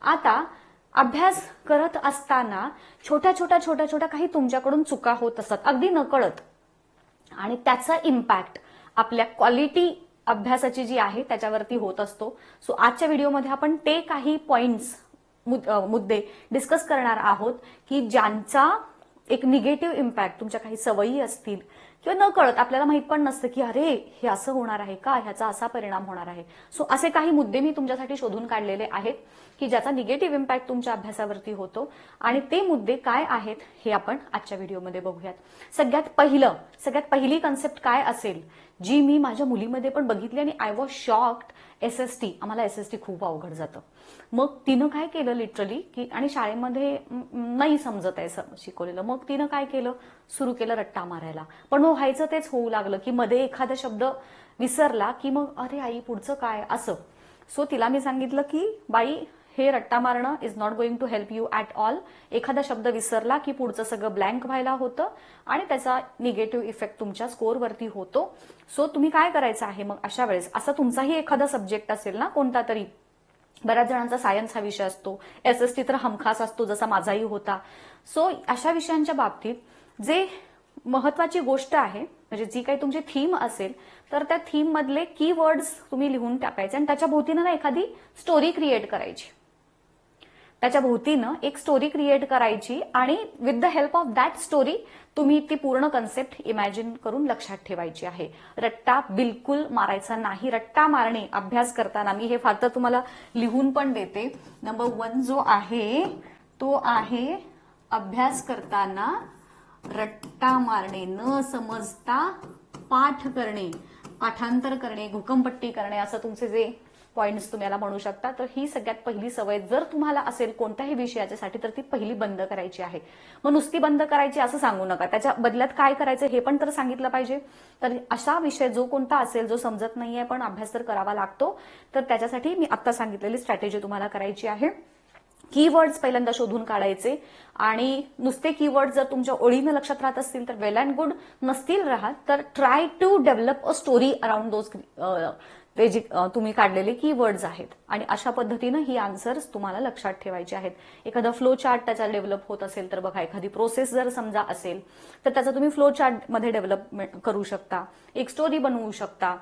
आता अभ्यास करत असताना छोट्या छोट्या काही तुमच्याकडून चुका होत असतात अगदी नकळत, आणि त्याचा इम्पॅक्ट आपल्या क्वालिटी अभ्यासाची जी आहे त्याच्यावरती होत असतो. सो आजच्या व्हिडिओमध्ये आपण ते काही पॉइंट्स मुद्दे डिस्कस करणार आहोत की ज्यांचा एक निगेटिव्ह इम्पॅक्ट तुमच्या काही सवयी असतील किंवा न कळत आपल्याला माहित पण नसतं की अरे हे असं होणार आहे का, ह्याचा असा परिणाम होणार आहे. सो असे काही मुद्दे मी तुमच्यासाठी शोधून काढलेले आहेत की ज्याचा निगेटिव्ह इम्पॅक्ट तुमच्या अभ्यासावरती होतो, आणि ते मुद्दे काय आहेत हे आपण आजच्या व्हिडिओमध्ये बघूयात. सगळ्यात पहिली कन्सेप्ट काय असेल जी मी माझ्या मुलीमध्ये पण बघितली आणि आय वॉज शॉक्ड. एसएसटी, आम्हाला एसएसटी खूप अवघड जातं. मग तिनं काय केलं लिटरली की, आणि शाळेमध्ये नाही समजत आहे शिकवलेलं, मग तिनं काय केलं, सुरू केलं रट्टा मारायला. पण मग व्हायचं तेच होऊ लागलं की मध्ये एखादा शब्द विसरला की मग अरे आई पुढचं काय असं. सो तिला मी सांगितलं की बाई हे रट्टा मारणं is not going to help you at all. एखादा शब्द विसरला की पुढचं सगळं ब्लँक व्हायला होतं आणि त्याचा निगेटिव्ह इफेक्ट तुमच्या स्कोअरवरती होतो. सो तुम्ही काय करायचं आहे मग अशा वेळेस, असा तुमचाही एखादा सब्जेक्ट असेल ना कोणता तरी, बऱ्याच जणांचा सायन्स हा विषय असतो, एसएसटी तर हमखास असतो जसा माझाही होता. सो अशा विषयांच्या बाबतीत जे महत्वाची गोष्ट आहे म्हणजे जी काही तुमची थीम असेल तर त्या थीम मधले कीवर्ड्स तुम्ही लिहून टाकायचे आणि त्याच्या भोवतीनं ना एखादी स्टोरी क्रिएट करायची. त्याच्या भोवतीनं एक स्टोरी क्रिएट करायची आणि with the help of that story तुम्ही ती पूर्ण कन्सेप्ट इमॅजिन करून लक्षात ठेवायची आहे. रट्टा बिलकुल मारायचा नाही. रट्टा मारणे अभ्यास करताना, मी हे फार तर तुम्हाला लिहून पण देते. नंबर 1 जो आहे तो आहे अभ्यास करताना रट्टा मारणे, न समजता पाठ करणे, पाठांतर करणे, घुकमपट्टी करणे, असं तुमचे जे पॉइंट्स तुम्ही याला म्हणू शकता. तर ही सगळ्यात पहिली सवय जर तुम्हाला असेल कोणत्याही विषयाच्यासाठी तर ती पहिली बंद करायची आहे. मग नुसती बंद करायची असं सांगू नका, त्याच्या बदल्यात काय करायचं हे पण तर सांगितलं पाहिजे. तर असा विषय जो कोणता असेल जो समजत नाहीये पण अभ्यास तर करावा लागतो, तर त्याच्यासाठी मी आता सांगितलेली स्ट्रॅटेजी तुम्हाला करायची आहे. कीवर्ड्स पहिल्यांदा शोधून काढायचे, आणि नुसते कीवर्ड जर तुमच्या ओळीनं लक्षात राहत असतील तर वेल अँड गुड, नसतील राहत तर try to develop a story around those ते जे तुम्ही काढलेले कीवर्ड्स आहेत, आणि अशा पद्धतीनं ही आन्सर्स तुम्हाला लक्षात ठेवायचे आहेत. एखादा फ्लो चार्ट त्याचा डेव्हलप होत असेल तर बघा, एखादी प्रोसेस जर समजा असेल तर त्याचा तुम्ही फ्लो चार्ट मध्ये डेव्हलपमेंट करू शकता, एक स्टोरी बनवू शकता.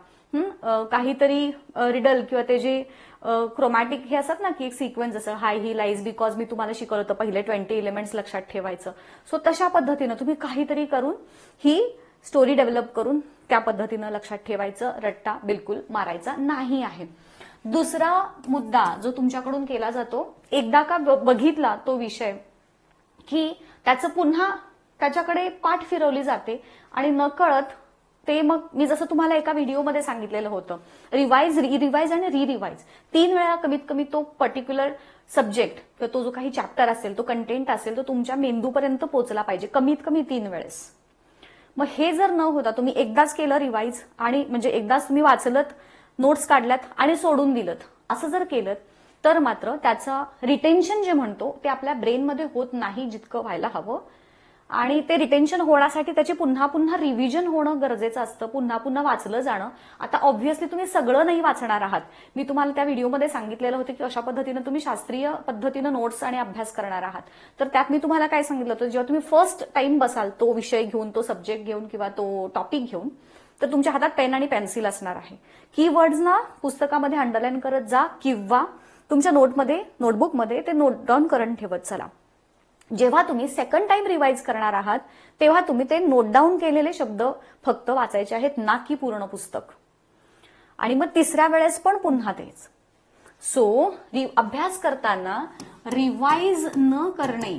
काहीतरी रिडल किंवा ते जे क्रोमॅटिक हे असतात ना की एक सिक्वेन्स, असं हाय ही लाईज बिकॉज मी तुम्हाला शिकवलं होतं पहिले 20 एलिमेंट्स लक्षात ठेवायचं. सो तशा पद्धतीनं तुम्ही काहीतरी करून ही स्टोरी डेव्हलप करून त्या पद्धतीनं लक्षात ठेवायचं. रट्टा बिलकुल मारायचा नाही आहे. दुसरा मुद्दा जो तुमच्याकडून केला जातो, एकदा का बघितला तो विषय की त्याचं पुन्हा त्याच्याकडे पाठ फिरवली जाते आणि नकळत ते, मग मी जसं तुम्हाला एका व्हिडिओमध्ये सांगितलेलं होतं, रिवाइज आणि रिवाइज 3 वेळा कमीत कमी तो पर्टिक्युलर सब्जेक्ट किंवा तो जो काही चॅप्टर असेल, तो कंटेंट असेल, तो तुमच्या मेंदूपर्यंत पोहोचला पाहिजे कमीत कमी 3 वेळेस. मग हे जर न होता तुम्ही एकदाच केलं रिवाइज, आणि म्हणजे एकदाच तुम्ही वाचलत, नोट्स काढल्यात आणि सोडून दिलत, असं जर केलं तर मात्र त्याचं रिटेन्शन जे म्हणतो ते आपल्या ब्रेनमध्ये होत नाही जितकं व्हायला हवं. आणि ते रिटेन्शन होण्यासाठी त्याची पुन्हा पुन्हा रिव्हिजन होणं गरजेचं असतं, पुन्हा पुन्हा वाचलं जाणं. आता ऑब्व्हियसली तुम्ही सगळं नाही वाचणार आहात. मी तुम्हाला त्या व्हिडिओमध्ये सांगितलेलं होतं की अशा पद्धतीनं तुम्ही शास्त्रीय पद्धतीनं नोट्स आणि अभ्यास करणार आहात. तर त्यात मी तुम्हाला काय सांगितलं होतं, जेव्हा तुम्ही फर्स्ट टाइम बसाल तो विषय घेऊन, तो सब्जेक्ट घेऊन किंवा तो टॉपिक घेऊन, तर तुमच्या हातात पेन आणि पेन्सिल असणार आहे. कीवर्ड्सना पुस्तकामध्ये अंडरलाईन करत जा किंवा तुमच्या नोटबुकमध्ये ते नोट डाऊन करून ठेवत चला. जेव्हा तुम्ही सेकंड टाइम रिवाइज करणार आहात तेव्हा तुम्ही ते नोट डाऊन केलेले शब्द फक्त वाचायचे आहेत, ना की पूर्ण पुस्तक. आणि मग तिसऱ्या वेळेस पण पुन्हा तेच. सो अभ्यास करताना रिवाइज न करणे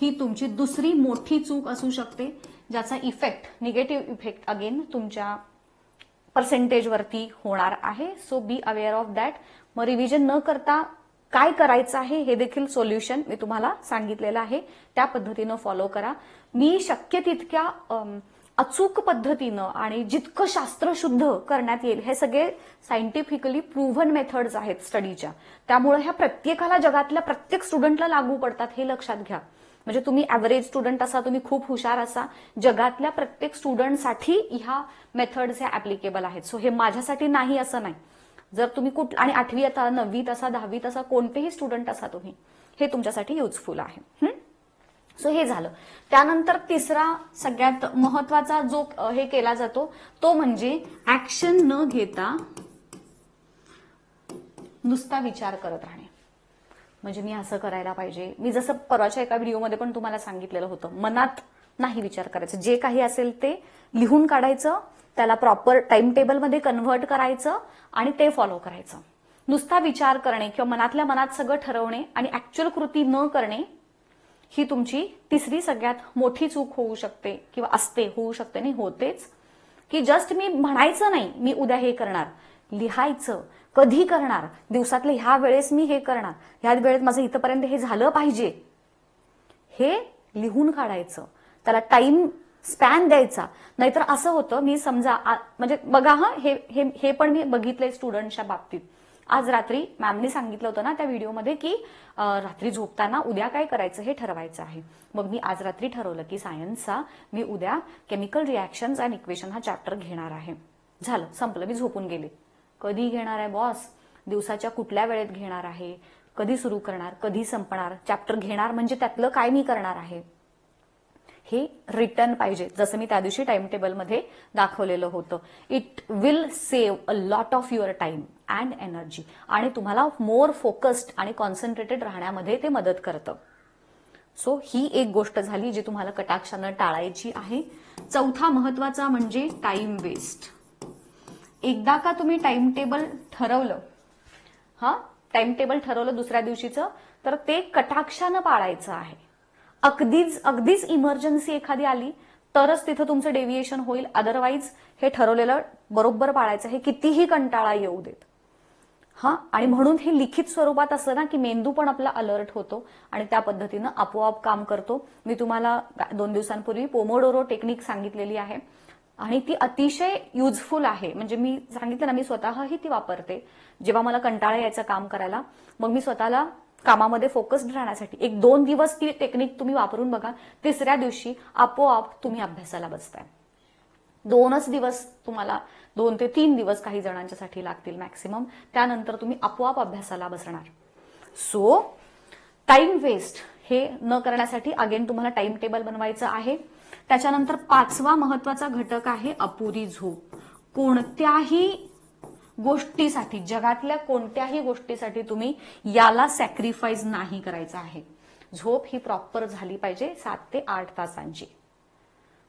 ही तुमची दुसरी मोठी चूक असू शकते, ज्याचा इफेक्ट, निगेटिव्ह इफेक्ट अगेन तुमच्या पर्सेंटेजवरती होणार आहे. So be aware of that. मग रिव्हिजन न करता काय करायचं आहे हे देखील सोल्युशन मी तुम्हाला सांगितलेलं आहे, त्या पद्धतीनं फॉलो करा. मी शक्य तितक्या अचूक पद्धतीनं आणि जितकं शास्त्रशुद्ध करण्यात येईल, हे सगळे सायंटिफिकली प्रूव्हन मेथड्स आहेत स्टडीच्या, त्यामुळे ह्या प्रत्येकाला, जगातल्या प्रत्येक स्टुडंटला लागू पडतात, हे लक्षात घ्या. म्हणजे तुम्ही ऍव्हरेज स्टुडंट असा, तुम्ही खूप हुशार असा, जगातल्या प्रत्येक स्टुडंटसाठी ह्या मेथड्स ह्या ऍप्लिकेबल आहेत. सो हे माझ्यासाठी नाही असं नाही. जर तुम्ही आणि 8वी असा 9वीत असा 10वीत असा कोणतेही स्टुडंट असा तुम्ही, हे तुमच्यासाठी युजफुल आहे. सो हे झालं. त्यानंतर तिसरा सगळ्यात महत्वाचा जो हे केला जातो तो म्हणजे ऍक्शन न घेता नुसता विचार करत राहणे. म्हणजे मी असं करायला पाहिजे, मी जसं परवाच्या एका व्हिडिओमध्ये पण तुम्हाला सांगितलेलं होतं, मनात नाही विचार करायचं, जे काही असेल ते लिहून काढायचं, त्याला प्रॉपर टाइम टेबलमध्ये कन्व्हर्ट करायचं आणि ते फॉलो करायचं. नुसता विचार करणे किंवा मनातल्या मनात सगळं ठरवणे आणि ऍक्च्युअल कृती न करणे ही तुमची तिसरी सगळ्यात मोठी चूक होऊ शकते किंवा असते, होऊ शकते नाही होतेच, की जस्ट मी म्हणायचं नाही मी उद्या हे करणार, लिहायचं कधी करणार, दिवसातले ह्या वेळेस मी हे करणार, ह्या वेळेत माझं इथपर्यंत हे झालं पाहिजे, हे लिहून काढायचं, त्याला टाइम स्पॅन द्यायचा. नाहीतर असं होतं, मी समजा म्हणजे बघा हे पण मी बघितलंय स्टुडंटच्या बाबतीत. आज रात्री मॅमनी सांगितलं होतं ना त्या व्हिडिओमध्ये की रात्री झोपताना उद्या काय करायचं हे ठरवायचं आहे. मग मी आज रात्री ठरवलं की सायन्सचा मी उद्या केमिकल रिॲक्शन्स अँड इक्वेशन हा चॅप्टर घेणार आहे. झालं, संपलं, मी झोपून गेले. कधी घेणार आहे बॉस, दिवसाच्या कुठल्या वेळेत घेणार आहे, कधी सुरू करणार, कधी संपणार, चॅप्टर घेणार म्हणजे त्यातलं काय मी करणार आहे, हे रिटर्न पाहिजे. जसं मी त्या दिवशी टाइम टेबलमध्ये दाखवलेलं होतं. It will save a lot of your time and energy आणि तुम्हाला मोर फोकस्ड आणि कॉन्सन्ट्रेटेड राहण्यामध्ये ते मदत करतं. सो ही एक गोष्ट झाली जी तुम्हाला कटाक्षानं टाळायची आहे. चौथा महत्वाचा म्हणजे टाइम वेस्ट. एकदा का तुम्ही टाइम टेबल ठरवलं, टाइम टेबल ठरवलं दुसऱ्या दिवशीचं, तर ते कटाक्षानं पाळायचं आहे. अगदीच इमर्जन्सी एखादी आली तरच तिथं तुमचं डेव्हिएशन होईल, अदरवाईज हे ठरवलेलं बरोबर पाळायचं आहे, कितीही कंटाळा येऊ देत. आणि म्हणून हे लिखित स्वरूपात असलं ना की मेंदू पण आपला अलर्ट होतो आणि त्या पद्धतीनं आपोआप काम करतो. मी तुम्हाला 2 दिवसांपूर्वी पोमोडोरो टेक्निक सांगितलेली आहे आणि ती अतिशय युजफुल आहे. म्हणजे मी सांगितलं ना, मी स्वतःही ती वापरते जेव्हा मला कंटाळा यायचं काम करायला. मग मी स्वतःला कामामध्ये फोकस्ड राहण्यासाठी 1-2 दिवस ती टेक्निक तुम्ही वापरून बघा. तिसऱ्या दिवशी आपोआप तुम्ही अभ्यासाला बसताय. 2च दिवस तुम्हाला, 2 ते 3 दिवस काही जणांच्यासाठी लागतील मॅक्सिमम, त्यानंतर तुम्ही आपोआप अभ्यासाला बसणार. सो टाइम वेस्ट हे न करण्यासाठी अगेन तुम्हाला टाइम टेबल बनवायचं आहे. त्याच्यानंतर 5वा महत्वाचा घटक आहे अपुरी झोप. कोणत्याही गोष्टीसाठी, जगातल्या कोणत्याही गोष्टीसाठी तुम्ही याला सॅक्रिफाईस नाही करायचं आहे. झोप ही प्रॉपर झाली पाहिजे 7 ते 8 तासांची.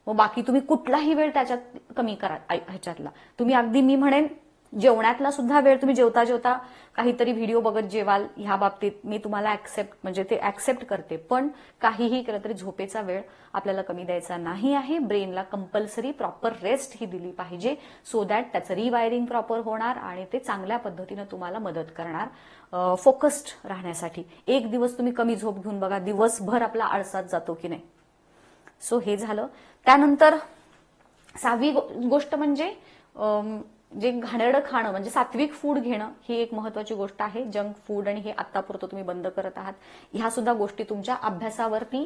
मग बाकी तुम्ही कुठलाही वेळ त्याच्यात कमी करा. ह्याच्यातला तुम्ही अगदी मी म्हणेन जेवणातला सुद्धा वेळ तुम्ही जेवता जेवता काहीतरी व्हिडिओ बघत जेवाल, ह्या बाबतीत मी तुम्हाला ऍक्सेप्ट करते. पण काहीही केलं तरी झोपेचा वेळ आपल्याला कमी द्यायचा नाही आहे. ब्रेनला कंपल्सरी प्रॉपर रेस्ट ही दिली पाहिजे, सो दॅट त्याचं रिवायरिंग प्रॉपर होणार आणि ते चांगल्या पद्धतीनं तुम्हाला मदत करणार फोकस्ड राहण्यासाठी. एक दिवस तुम्ही कमी झोप घेऊन बघा, दिवसभर आपला आळसात जातो की नाही. सो हे झालं. त्यानंतर 6वी गोष्ट म्हणजे जे घाणेरडं खाणं म्हणजे सात्विक फूड घेणं ही एक महत्वाची गोष्ट आहे. जंक फूड आणि हे आतापुरतं तुम्ही बंद करत आहात. ह्या सुद्धा गोष्टी तुमच्या अभ्यासावरती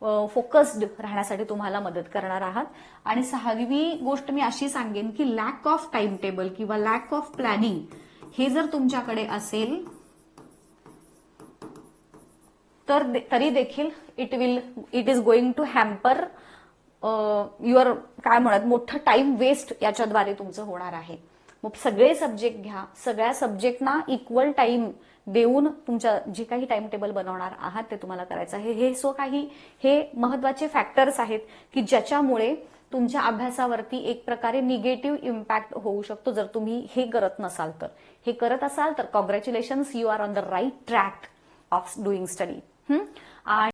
फोकस्ड राहण्यासाठी तुम्हाला मदत करणार आहात. आणि 6वी गोष्ट मी अशी सांगेन की लॅक ऑफ टाइम टेबल किंवा लॅक ऑफ प्लॅनिंग हे जर तुमच्याकडे असेल तर तरी देखील it is going to hamper your काय म्हणत मोठं टाइम वेस्ट याच्याद्वारे तुमचं होणार आहे. मग सगळे सब्जेक्ट घ्या, सगळ्या सब्जेक्टना इक्वल टाइम देऊन तुमच्या जे काही टाइम टेबल बनवणार आहात ते तुम्हाला करायचं आहे. हे महत्वाचे फॅक्टर्स आहेत की ज्याच्यामुळे तुमच्या अभ्यासावरती एक प्रकारे निगेटिव्ह इम्पॅक्ट होऊ शकतो जर तुम्ही हे करत नसाल तर. हे करत असाल तर congratulations, you are on the right track of doing study. आणि